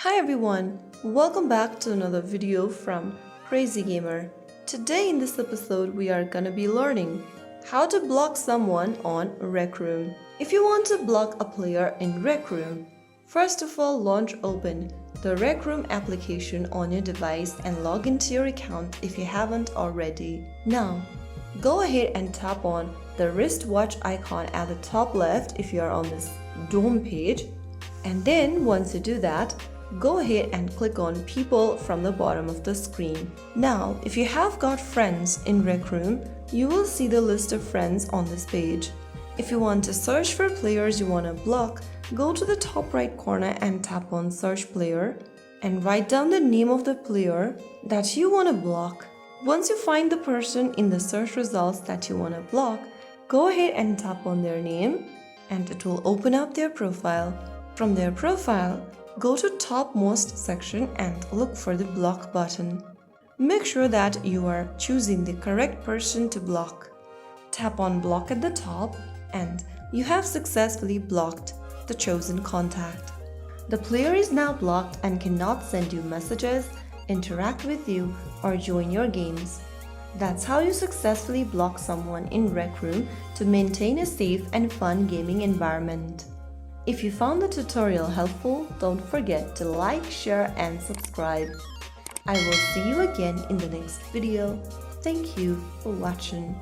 Hi everyone, welcome back to another video from Crazy Gamer. Today in this episode we are gonna be learning how to block someone on Rec Room. If you want to block a player in Rec Room, first of all launch open the Rec Room application on your device and log into your account if you haven't already. Now, go ahead and tap on the wristwatch icon at the top left if you are on this Dome page, and then once you do that, go ahead and click on People from the bottom of the screen. Now, if you have got friends in Rec Room, you will see the list of friends on this page. If you want to search for players you want to block, go to the top right corner and tap on Search Player and write down the name of the player that you want to block. Once you find the person in the search results that you want to block, go ahead and tap on their name and it will open up their profile. From their profile, go to topmost section and look for the block button. Make sure that you are choosing the correct person to block. Tap on block at the top and you have successfully blocked the chosen contact. The player is now blocked and cannot send you messages, interact with you, or join your games. That's how you successfully block someone in Rec Room to maintain a safe and fun gaming environment. If you found the tutorial helpful, don't forget to like, share and subscribe. I will see you again in the next video. Thank you for watching.